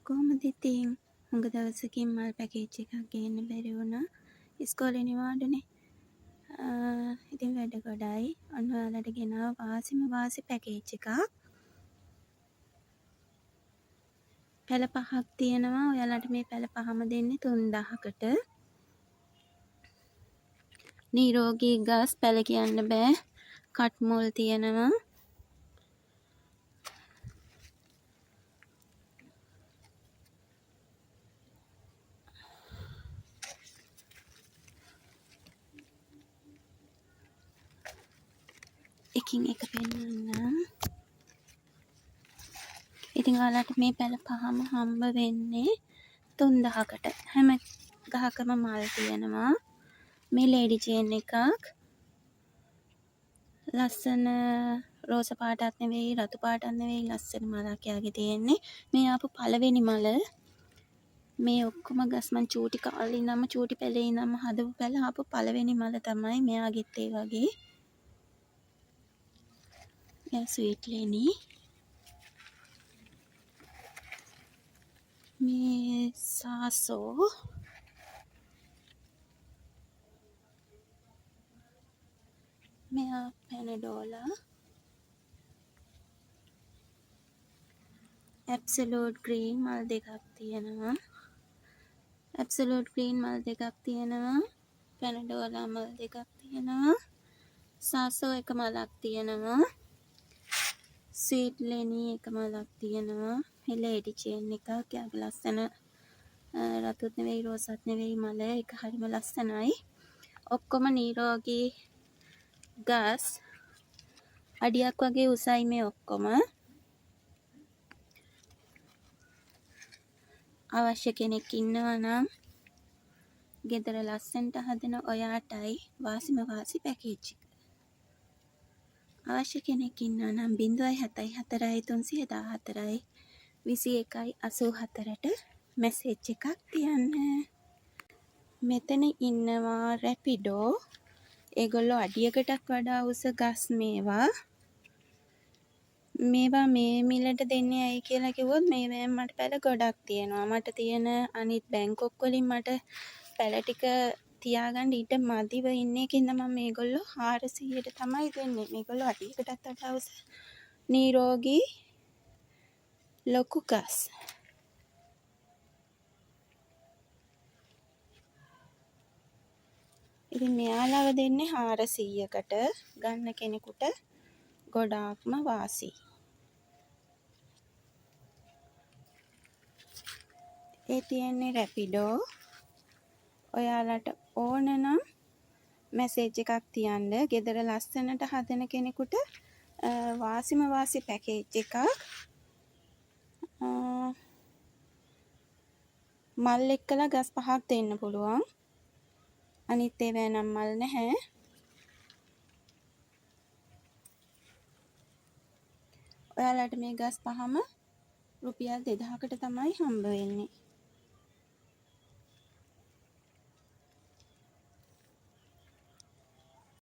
කොහොමද ඉතින් හුඟ දවසකින් මල් පැකේජ් එකක් ගේන්න බැරි වුණා. ඉස්කෝලේ නිවාඩුනේ. ඉතින් වැඩ ගොඩයි. ඔන්න ඔයාලට ගෙනාව වාසි පැකේජ් එකක්. පැල 5ක් තියෙනවා. ඔයාලට මේ පැල 5ම දෙන්නේ 3000කට. නිරෝගී ගස් පැල කියන්න බෑ. කට් මුල් තියෙනවා. එකින් එක පෙන්නන්නම්. ඉතින් ඔයාලට මේ පැල 5ම හම්බ වෙන්නේ 3000කට. හැම ගහකම මල් තියෙනවා. මේ ලේඩි චේන් එකක්. ලස්සන රෝස පාටත් නෙවෙයි රතු පාටත් නෙවෙයි ලස්සන මලක් යාගේ තියෙන්නේ. මේ ආපු පළවෙනි මල. මේ ඔක්කොම ගස් මං චූටි කාලේ ඉඳන්ම චූටි පැලේ ඉඳන්ම හදපු පැල ආපු පළවෙනි මල තමයි මෙයාගෙත් ඒ වගේ. මෙයා ස්වීට් ලේනි. මේ සාසෝ මෙයා පැනඩෝලා ඇබ්සලූට් ග්‍රීන් මල් දෙකක් තියෙනවා. ඇබ්සලූට් ග්‍රීන් මල් දෙකක් තියෙනවා. පැනඩෝලා මල් දෙකක් තියෙනවා. සාසෝ එක මලක් තියෙනවා. ස්වීට් ලෙනි එක මලක් තියෙනවා. මේ ලේඩි චේන් එකක්. යාගේ ලස්සන රතුත් නෙවෙයි රෝසත් නෙවෙයි මල. ඒක හරිම ලස්සනයි. ඔක්කොම නිරෝගී ගස් අඩියක් වගේ උසයි මේ ඔක්කොම. අවශ්‍ය කෙනෙක් ඉන්නවා නම් ගෙදර ලස්සනට හදන ඔයාටයි වාසිම වාසි පැකේජ් එක. අවශ්‍ය කෙනෙක් ඉන්නවා නම් 074 314 2184ට මැසේජ් එකක් තියන්න. මෙතන ඉන්නවා රැපිඩෝ. ඒගොල්ලෝ අඩියකටත් වඩා උස ගස් මේවා. මේවා මේ මිලට දෙන්නේ ඇයි කියලා කිව්වොත් මේවෙන් මට පැල ගොඩක් තියෙනවා. මට තියෙන අනිත් බැංකොක් වලින් මට පැල ටික තියාගන්න ඊට මදිව ඉන්න එකෙන්ද මම මේගොල්ලෝ 400ට තමයි දෙන්නේ. මේගොල්ලෝ අඩියකටත් වඩා උස නිරෝගී ලොකු ගස්. ඉතින් මෙයාලව දෙන්නේ 400කට. ගන්න කෙනෙකුට ගොඩාක්ම වාසි. ඒ තියෙන්නේ රැපිඩෝ. ඔයාලට ඕන නම් මැසේජ් එකක් තියන්න. ගෙදර ලස්සනට හදන කෙනෙකුට වාසිම වාසි පැකේජ් එකක්. මල් එක්කලා ගස් 5ක් දෙන්න පුළුවන්. අනිත් ඒවා නම් මල් නැහැ. ඔයාලට මේ ගස් 5ම රුපියල් 2000කට තමයි හම්බ වෙන්නේ.